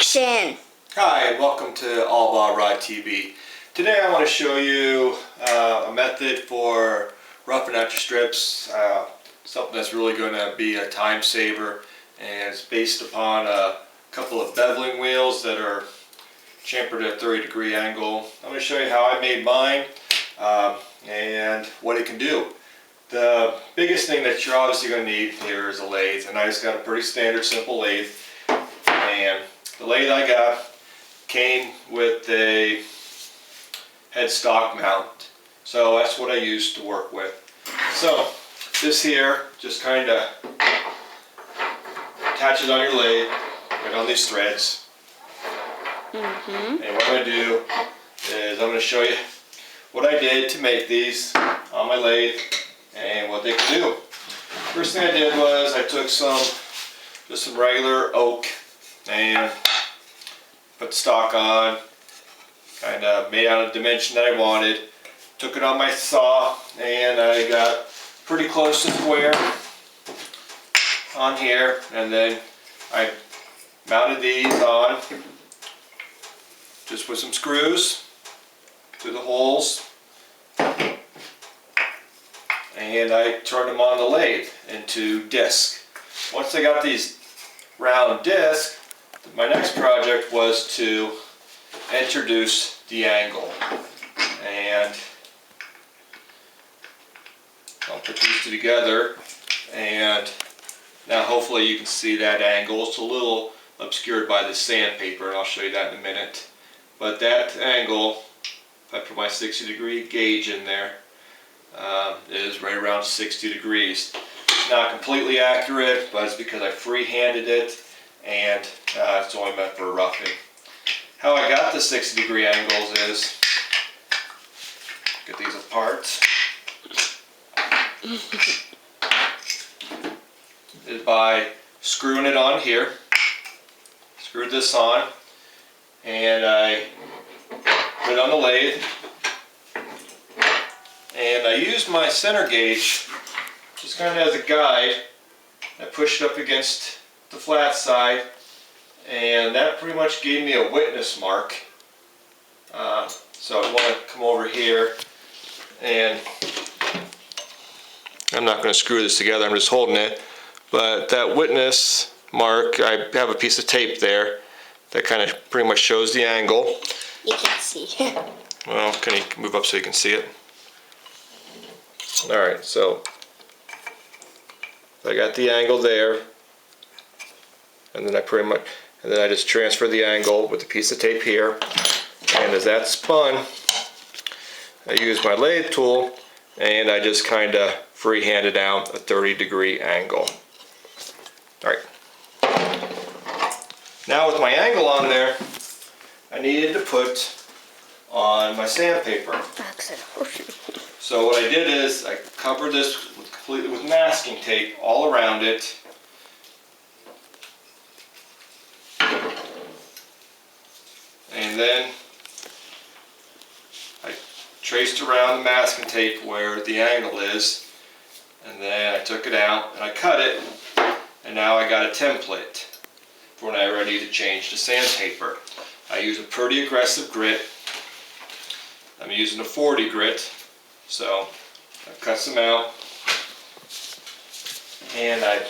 Action! Hi, and welcome to Albaugh Rod TV. Today I want to show you a method for roughing out your strips, something that's really going to be a time saver, and it's based upon a couple of beveling wheels that are chamfered at a 30-degree angle. I'm going to show you how I made mine and what it can do. The biggest thing that you're obviously going to need here is a lathe, and I just got a pretty standard simple lathe. And the lathe I got came with a headstock mount, so that's what I used to work with. So this here just kind of attaches on your lathe, right on these threads. And what I'm going to do is I'm going to show you what I did to make these on my lathe and what they can do. First thing I did was I took just some regular oak and put the stock on, kind of made out a dimension that I wanted, took it on my saw, and I got pretty close to square on here, and then I mounted these on just with some screws through the holes, and I turned them on the lathe into disc. Once I got these round discs, my next project was to introduce the angle, and I'll put these two together, and now hopefully you can see that angle. It's a little obscured by the sandpaper, and I'll show you that in a minute. But that angle, if I put my 60-degree gauge in there, is right around 60 degrees. Not completely accurate, but it's because I free-handed it, and it's only meant for roughing. How I got the 60-degree angles is, get these apart, is by screwing it on here. Screwed this on, and I put it on the lathe, and I used my center gauge just kind of as a guide. I pushed it up against the flat side, and that pretty much gave me a witness mark. So I want to come over here, and I'm not going to screw this together, I'm just holding it, but that witness mark, I have a piece of tape there that kind of pretty much shows the angle. You can't see. Well, can you move up so you can see it? Alright, so I got the angle there, and then I just transfer the angle with a piece of tape here, and as that spun, I use my lathe tool, and I just kind of free-handed out a 30-degree angle. Alright. Now with my angle on there, I needed to put on my sandpaper. So what I did is I covered this completely with masking tape all around it. And then I traced around the masking tape where the angle is, and then I took it out and I cut it, and now I got a template for when I'm ready to change to sandpaper. I use a pretty aggressive grit. I'm using a 40 grit, so I cut some out, and I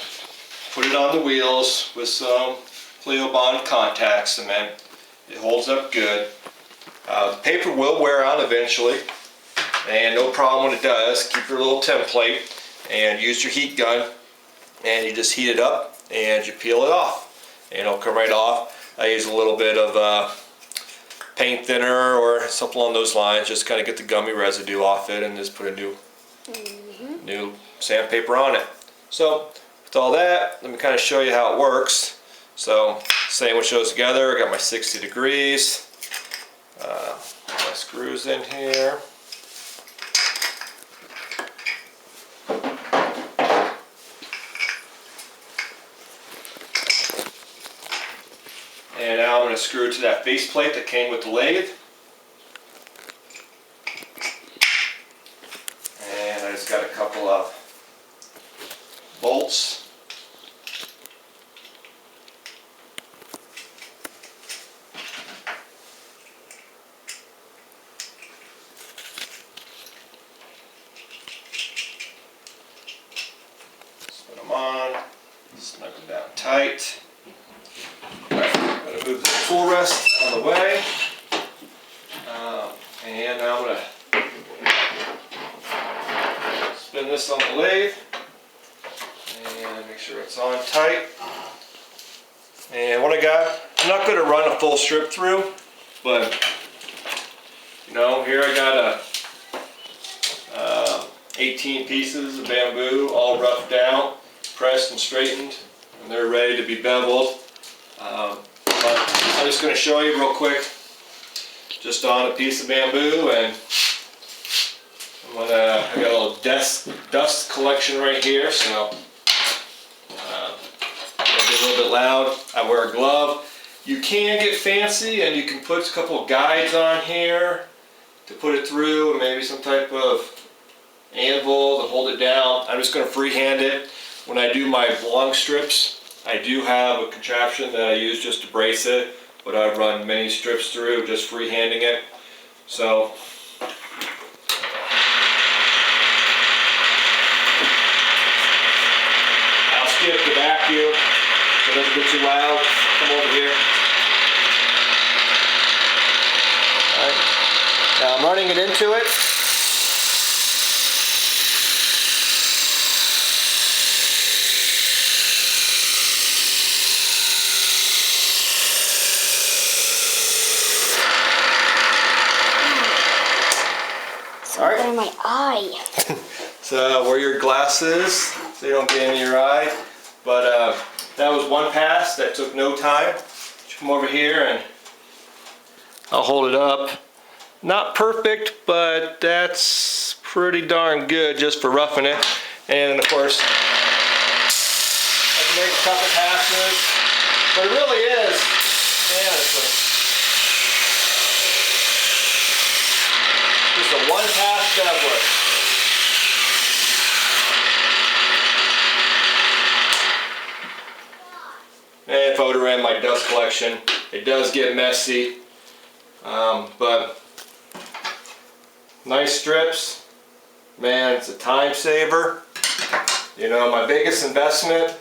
put it on the wheels with some Albaugh contact cement. It holds up good. The paper will wear out eventually, and no problem when it does. Keep your little template and use your heat gun, and you just heat it up and you peel it off, and it'll come right off. I use a little bit of paint thinner or something along those lines, just kind of get the gummy residue off it, and just put a new sandpaper on it. So with all that, let me kind of show you how it works. So same what shows together. I got my 60 degrees, my screws in here, and now I'm going to screw it to that faceplate that came with the lathe, and I just got a couple of bolts tight. Alright, I'm going to move the tool rest out of the way. And now I'm going to spin this on the lathe. And make sure it's on tight. And what I got, I'm not going to run a full strip through, but you know, here I got 18 pieces of bamboo all roughed down, pressed and straightened, and they're ready to be beveled. But I'm just going to show you real quick, just on a piece of bamboo, and I got a little dust collection right here, so it'll be a little bit loud. I wear a glove. You can get fancy and you can put a couple of guides on here to put it through, and maybe some type of anvil to hold it down. I'm just going to freehand it. When I do my long strips, I do have a contraption that I use just to brace it, but I run many strips through just freehanding it. So I'll skip the vacuum so it doesn't get too loud. Come over here. Alright. Now I'm running it into it. Alright. In my eye. So wear your glasses so you don't get in your eye. But that was one pass that took no time. Just come over here and I'll hold it up. Not perfect, but that's pretty darn good just for roughing it. And of course, I can make a couple passes, but it really is, man, just a one-pass beveler. And if I would have ran my dust collection, it does get messy, but nice strips. Man, it's a time saver. You know, my biggest investment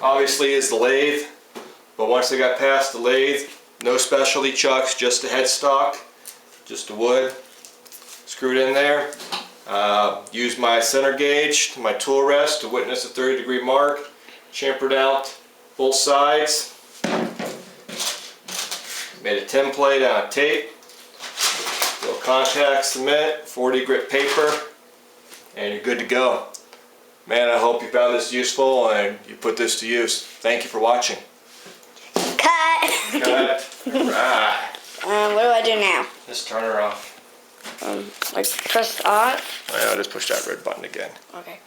obviously is the lathe, but once I got past the lathe, no specialty chucks, just a headstock, just the wood screwed in there. Use my center gauge to my tool rest to witness a 30-degree mark. Chamfered out both sides. Made a template on tape. Little contact cement, 40 grit paper, and you're good to go. Man, I hope you found this useful and you put this to use. Thank you for watching. Cut! Cut. Right. What do I do now? Just turn her off. Like press off? I'll just push that red button again. Okay.